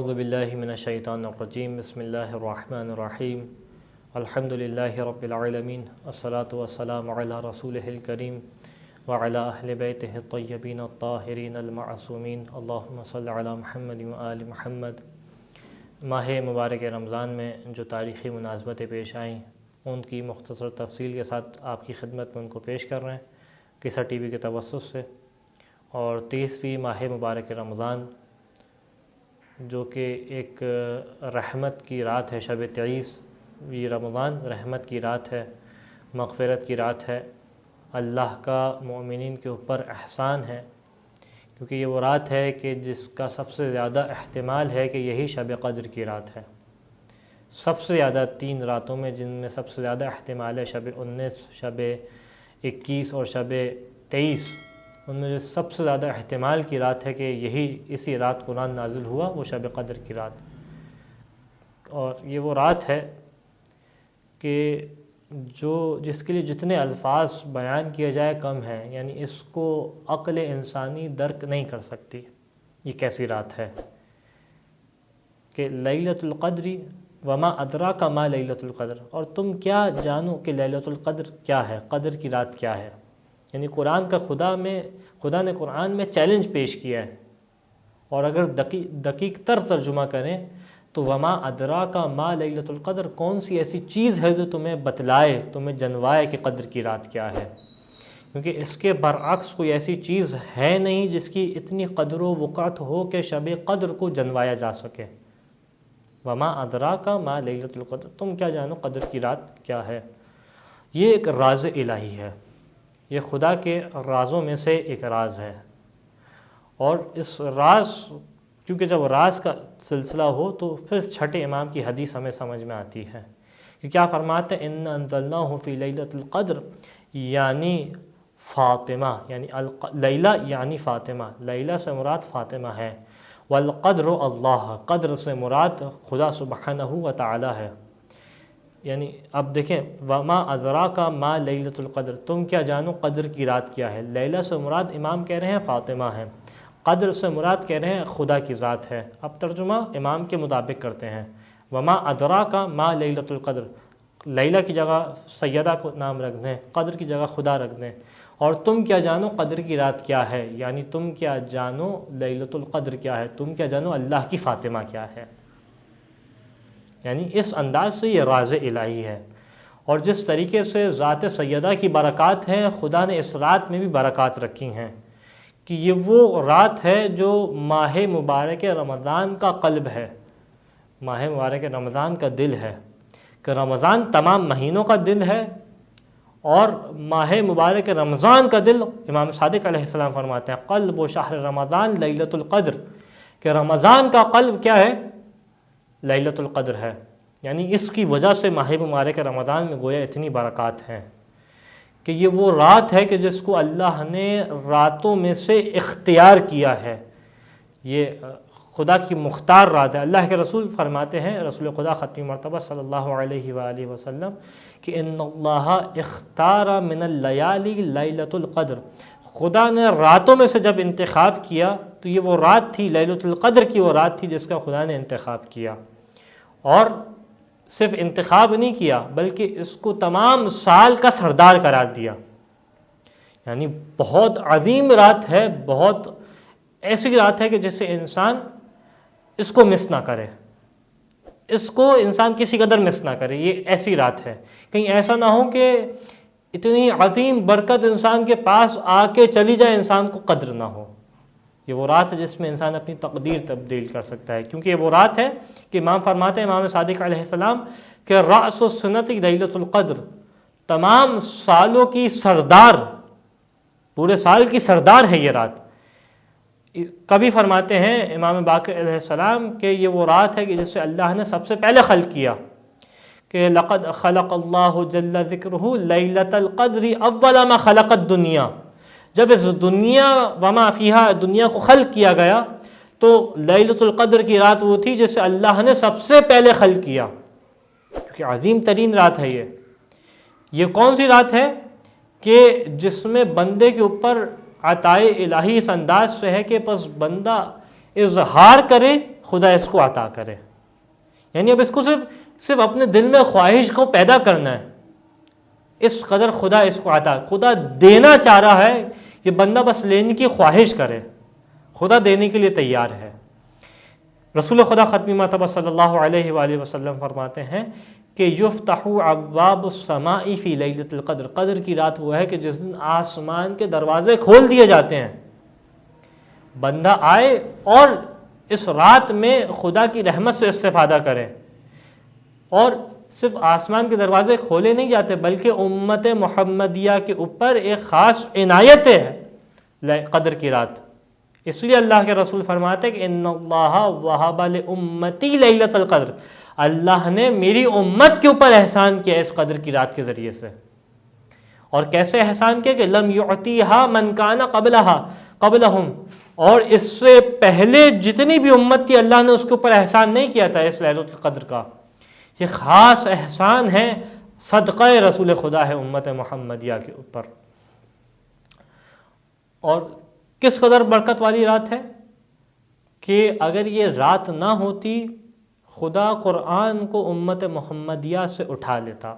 اعوذ باللہ من الشیطان الرجیم بسم اللہ الرحمن الرحیم الحمدللہ رب العالمین الصلاة والسلام علی رسولہ الکریم وعلی اہل بیتہ الطیبین الطاہرین المعصومین اللہم صل علی محمد وآل محمد۔ ماہ مبارک رمضان میں جو تاریخی مناسبتیں پیش آئیں ان کی مختصر تفصیل کے ساتھ آپ کی خدمت میں ان کو پیش کر رہے ہیں قصہ ٹی وی کے توسط سے۔ اور 30ویں ماہ مبارک رمضان جو کہ ایک رحمت کی رات ہے، شب 23 رمضان رحمت کی رات ہے، مغفرت کی رات ہے، اللہ کا مومنین کے اوپر احسان ہے، کیونکہ یہ وہ رات ہے کہ جس کا سب سے زیادہ احتمال ہے کہ یہی شب قدر کی رات ہے۔ سب سے زیادہ 3 راتوں میں جن میں سب سے زیادہ احتمال ہے شب 19، شب 21 اور شب 23، ان میں جو سب سے زیادہ احتمال کی رات ہے کہ اسی رات قرآن نازل ہوا، وہ شب قدر کی رات۔ اور یہ وہ رات ہے کہ جس کے لیے جتنے الفاظ بیان کیا جائے کم ہیں، یعنی اس کو عقل انسانی درک نہیں کر سکتی۔ یہ کیسی رات ہے کہ لیلۃ القدر وما ادراک ما لیلۃ القدر، اور تم کیا جانو کہ لیلۃ القدر کیا ہے، قدر کی رات کیا ہے۔ یعنی خدا نے قرآن میں چیلنج پیش کیا ہے، اور اگر دقیق تر ترجمہ کریں تو وما ادراک ما لیلۃ القدر، کون سی ایسی چیز ہے جو تمہیں بتلائے، تمہیں جنوائے کہ قدر کی رات کیا ہے، کیونکہ اس کے برعکس کوئی ایسی چیز ہے نہیں جس کی اتنی قدر و وقعت ہو کہ شب قدر کو جنوایا جا سکے۔ وما ادراک ما لیلۃ القدر، تم کیا جانو قدر کی رات کیا ہے۔ یہ ایک راز الہی ہے، یہ خدا کے رازوں میں سے ایک راز ہے۔ اور اس راز، کیونکہ جب راز کا سلسلہ ہو تو پھر چھٹے امام کی حدیث ہمیں سمجھ میں آتی ہے کہ کیا فرماتے ہیں، اِنَّا أَنزَلْنَاهُ فِي لَيْلَةِ الْقَدْرِ، یعنی فاطمہ، یعنی لیلہ یعنی فاطمہ، لیلہ سے مراد فاطمہ ہے، والقدر اللہ، قدر سے مراد خدا سبحانہ و تعالی ہے۔ یعنی اب دیکھیں، وما ادراک ما لیلۃ القدر، تم کیا جانو قدر کی رات کیا ہے۔ لیلہ سے مراد امام کہہ رہے ہیں فاطمہ ہے، قدر سے مراد کہہ رہے ہیں خدا کی ذات ہے۔ اب ترجمہ امام کے مطابق کرتے ہیں، وما ادراک ما لیلۃ القدر، لیلہ کی جگہ سیدہ کو نام رکھ دیں، قدر کی جگہ خدا رکھ دیں، اور تم کیا جانو قدر کی رات کیا ہے، یعنی تم کیا جانو لیلۃ القدر کیا ہے، تم کیا جانو اللہ کی فاطمہ کیا ہے۔ یعنی اس انداز سے یہ راز الہی ہے، اور جس طریقے سے ذات سیدہ کی برکات ہیں، خدا نے اس رات میں بھی برکات رکھی ہیں کہ یہ وہ رات ہے جو ماہ مبارک رمضان کا قلب ہے، ماہ مبارک رمضان کا دل ہے، کہ رمضان تمام مہینوں کا دل ہے، اور ماہ مبارک رمضان کا دل، امام صادق علیہ السلام فرماتے ہیں قلب و شہر رمضان لیلۃ القدر، کہ رمضان کا قلب کیا ہے، لیلۃ القدر ہے۔ یعنی اس کی وجہ سے ماہ مبارک رمضان میں گویا اتنی برکات ہیں کہ یہ وہ رات ہے کہ جس کو اللہ نے راتوں میں سے اختیار کیا ہے، یہ خدا کی مختار رات ہے۔ اللہ کے رسول فرماتے ہیں، رسول خدا ختمی مرتبہ صلی اللہ علیہ وآلہ وسلم، کہ ان اللہ اختار من اللیالی لیلۃ القدر، خدا نے راتوں میں سے جب انتخاب کیا تو یہ وہ رات تھی، لیلۃ القدر کی وہ رات تھی جس کا خدا نے انتخاب کیا۔ اور صرف انتخاب نہیں کیا بلکہ اس کو تمام سال کا سردار قرار دیا۔ یعنی بہت عظیم رات ہے، بہت ایسی رات ہے کہ جس سے انسان اس کو مس نہ کرے، اس کو انسان کسی قدر مس نہ کرے۔ یہ ایسی رات ہے، کہیں ایسا نہ ہو کہ اتنی عظیم برکت انسان کے پاس آ کے چلی جائے، انسان کو قدر نہ ہو۔ یہ وہ رات ہے جس میں انسان اپنی تقدیر تبدیل کر سکتا ہے، کیونکہ یہ وہ رات ہے کہ امام فرماتے ہیں، امام صادق علیہ السلام، کہ رأس السنت لیلۃ القدر، تمام سالوں کی سردار، پورے سال کی سردار ہے یہ رات۔ کبھی فرماتے ہیں امام باقر علیہ السلام کہ یہ وہ رات ہے کہ جس سے اللہ نے سب سے پہلے خلق کیا، کہ لقد خلق اللہ جل ذکرہ لیلۃ القدر اول ما خلق الدنیا، جب اس دنیا وما فیہا، دنیا کو خلق کیا گیا تو لیلۃ القدر کی رات وہ تھی جسے اللہ نے سب سے پہلے خلق کیا، کیونکہ عظیم ترین رات ہے یہ کون سی رات ہے کہ جس میں بندے کے اوپر عطائے الہی اس انداز سے ہے کہ بس بندہ اظہار کرے خدا اس کو عطا کرے. یعنی اب اس کو صرف اپنے دل میں خواہش کو پیدا کرنا ہے، اس قدر خدا اس کو عطا، خدا دینا چاہ رہا ہے، یہ بندہ بس لینے کی خواہش کرے، خدا دینے کے لیے تیار ہے. رسول خدا ختمی مرتبہ صلی اللہ علیہ وآلہ وسلم فرماتے ہیں کہ یفتح ابواب السماء فی لیلۃ القدر، قدر کی رات وہ ہے کہ جس دن آسمان کے دروازے کھول دیے جاتے ہیں، بندہ آئے اور اس رات میں خدا کی رحمت سے استفادہ کرے. اور صرف آسمان کے دروازے کھولے نہیں جاتے بلکہ امت محمدیہ کے اوپر ایک خاص عنایت ہے قدر کی رات. اس لیے اللہ کے رسول فرماتے ہیں کہ ان اللہ وہب لامتی لیلۃ القدر، اللہ نے میری امت کے اوپر احسان کیا اس قدر کی رات کے ذریعے سے. اور کیسے احسان کیا کہ لم یعطیہا من کان قبلہم، اور اس سے پہلے جتنی بھی امت تھی اللہ نے اس کے اوپر احسان نہیں کیا تھا اس لیلۃ القدر کا. یہ خاص احسان ہے، صدقہ رسول خدا ہے امت محمدیہ کے اوپر. اور کس قدر برکت والی رات ہے کہ اگر یہ رات نہ ہوتی خدا قرآن کو امت محمدیہ سے اٹھا لیتا.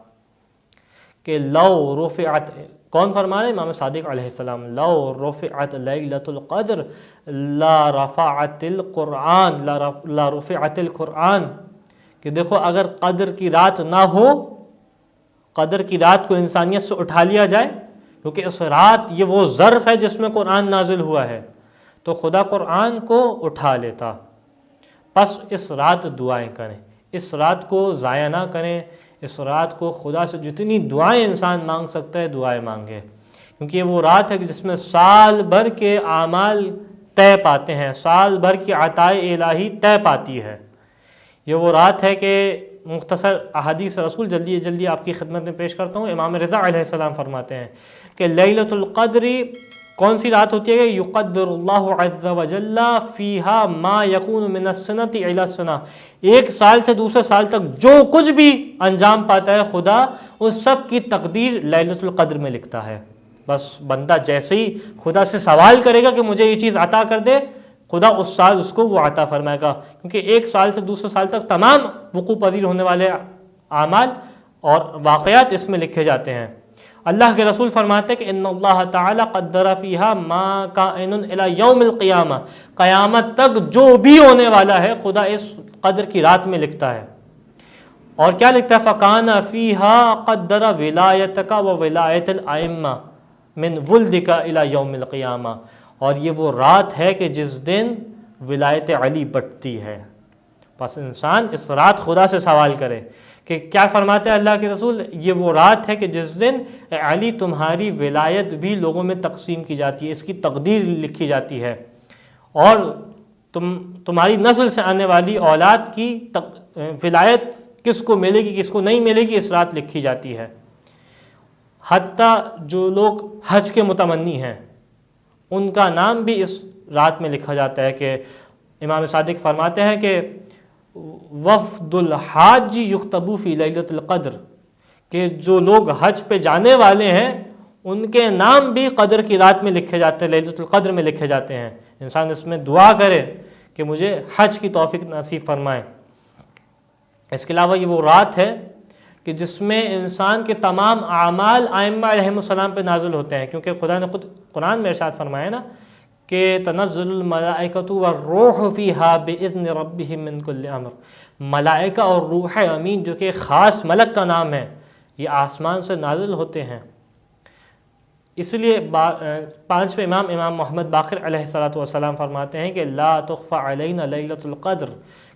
کہ لو رفعت، کون فرما رہے؟ امام صادق علیہ السلام، لو رفعت لیلۃ القدر لا رفعت القرآن لا رفعت القرآن. کہ دیکھو اگر قدر کی رات نہ ہو، قدر کی رات کو انسانیت سے اٹھا لیا جائے، کیونکہ اس رات یہ وہ ظرف ہے جس میں قرآن نازل ہوا ہے، تو خدا قرآن کو اٹھا لیتا. بس اس رات دعائیں کریں، اس رات کو ضائع نہ کریں، اس رات کو خدا سے جتنی دعائیں انسان مانگ سکتا ہے دعائیں مانگے، کیونکہ یہ وہ رات ہے کہ جس میں سال بھر کے اعمال طے پاتے ہیں، سال بھر کی عطائے الہی طے پاتی ہے. یہ وہ رات ہے کہ مختصر احادیث رسول جلدی آپ کی خدمت میں پیش کرتا ہوں. امام رضا علیہ السلام فرماتے ہیں کہ لیلۃ القدر کون سی رات ہوتی ہے کہ یقدر اللہ عز وجل فیہا ما یکون من السنۃ الی السنہ، ایک سال سے دوسرے سال تک جو کچھ بھی انجام پاتا ہے خدا اس سب کی تقدیر لیلۃ القدر میں لکھتا ہے. بس بندہ جیسے ہی خدا سے سوال کرے گا کہ مجھے یہ چیز عطا کر دے، خدا اس سال اس کو وہ عطا فرمائے گا، کیونکہ ایک سال سے دوسرے سال تک تمام وقوع پذیر ہونے والے اعمال اور واقعات اس میں لکھے جاتے ہیں. اللہ کے رسول فرماتے ہیں کہ ان اللہ تعالی قدر فیہا ما کائن الی یوم القیامہ، قیامت تک جو بھی ہونے والا ہے خدا اس قدر کی رات میں لکھتا ہے. اور کیا لکھتا ہے؟ فکان فیہا قدر ولایتک و ولایت الائمہ من ولدک الی یوم القیامہ. اور یہ وہ رات ہے کہ جس دن ولایت علی بٹتی ہے. بس انسان اس رات خدا سے سوال کرے کہ کیا فرماتے ہیں اللہ کے رسول؟ یہ وہ رات ہے کہ جس دن علی تمہاری ولایت بھی لوگوں میں تقسیم کی جاتی ہے، اس کی تقدیر لکھی جاتی ہے، اور تمہاری نسل سے آنے والی اولاد کی ولایت کس کو ملے گی کس کو نہیں ملے گی اس رات لکھی جاتی ہے. حتیٰ جو لوگ حج کے متمنی ہیں ان کا نام بھی اس رات میں لکھا جاتا ہے. کہ امام صادق فرماتے ہیں کہ وفد الحاج یکتبو فی لیلۃ القدر، کہ جو لوگ حج پہ جانے والے ہیں ان کے نام بھی قدر کی رات میں لکھے جاتے ہیں، لیلۃ القدر میں لکھے جاتے ہیں. انسان اس میں دعا کرے کہ مجھے حج کی توفیق نصیب فرمائے. اس کے علاوہ یہ وہ رات ہے کہ جس میں انسان کے تمام اعمال ائمہ علیہم السلام پہ نازل ہوتے ہیں، کیونکہ خدا نے خود قرآن میں ارشاد فرمایا نا کہ تنزل الملائکۃ والروح فیہا باذن ربہم من کل امر. ملائکہ اور روح امین جو کہ خاص ملک کا نام ہے یہ آسمان سے نازل ہوتے ہیں. اس لیے پانچویں امام محمد باقر علیہ السلام فرماتے ہیں کہ لا تخفى علینا لیلۃ القدر،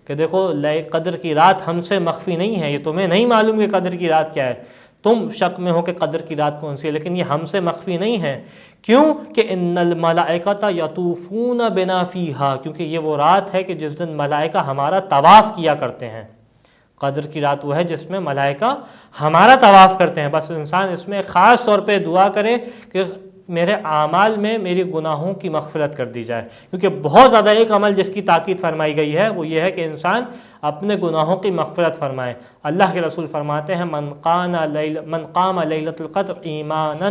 کہ دیکھو قدر کی رات ہم سے مخفی نہیں ہے، یہ تمہیں نہیں معلوم کہ قدر کی رات کیا ہے، تم شک میں ہو کہ قدر کی رات کون سی ہے، لیکن یہ ہم سے مخفی نہیں ہے. کیوں کہ ان الملائکۃ یطوفون بنا فیہا، کیونکہ یہ وہ رات ہے کہ جس دن ملائکہ ہمارا طواف کیا کرتے ہیں. قدر کی رات وہ ہے جس میں ملائکہ ہمارا طواف کرتے ہیں. بس انسان اس میں خاص طور پہ دعا کرے کہ میرے اعمال میں میری گناہوں کی مغفرت کر دی جائے، کیونکہ بہت زیادہ ایک عمل جس کی تاکید فرمائی گئی ہے وہ یہ ہے کہ انسان اپنے گناہوں کی مغفرت فرمائے. اللہ کے رسول فرماتے ہیں من قام لیلۃ القدر ایمانا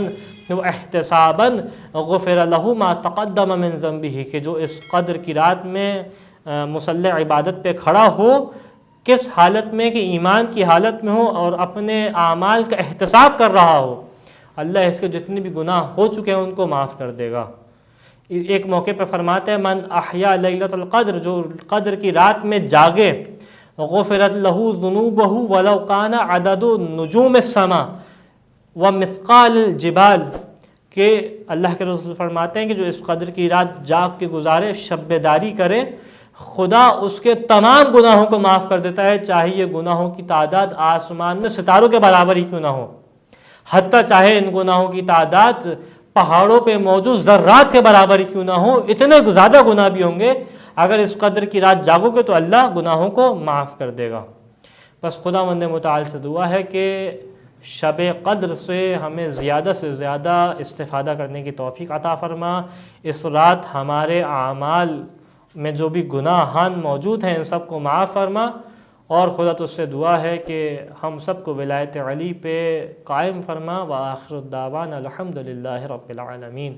واحتسابا غفر له ما تقدم من ذنبه، کہ جو اس قدر کی رات میں مصلی عبادت پہ کھڑا ہو کس حالت میں کہ ایمان کی حالت میں ہو اور اپنے اعمال کا احتساب کر رہا ہو، اللہ اس کے جتنے بھی گناہ ہو چکے ہیں ان کو معاف کر دے گا۔ ایک موقع پہ فرماتے ہیں من احیا لیلۃ القدر، جو قدر کی رات میں جاگے، غفرت لہ ذنوبہ ولو کان عدد نجوم السماء ومثقال الجبال، کہ اللہ کے رسول فرماتے ہیں کہ جو اس قدر کی رات جاگ کے گزارے، شب بیداری کرے، خدا اس کے تمام گناہوں کو معاف کر دیتا ہے، چاہے یہ گناہوں کی تعداد آسمان میں ستاروں کے برابر ہی کیوں نہ ہو، حتیٰ چاہے ان گناہوں کی تعداد پہاڑوں پہ موجود ذرات کے برابر ہی کیوں نہ ہو، اتنے زیادہ گناہ بھی ہوں گے، اگر اس قدر کی رات جاگو گے تو اللہ گناہوں کو معاف کر دے گا۔ بس خداوند متعال سے دعا ہے کہ شب قدر سے ہمیں زیادہ سے زیادہ استفادہ کرنے کی توفیق عطا فرما، اس رات ہمارے اعمال میں جو بھی گناہان موجود ہیں ان سب کو معاف فرما، اور خدا تجھ سے دعا ہے کہ ہم سب کو ولایت علی پہ قائم فرما۔ وآخر الدعوانا الحمدللہ رب العالمین۔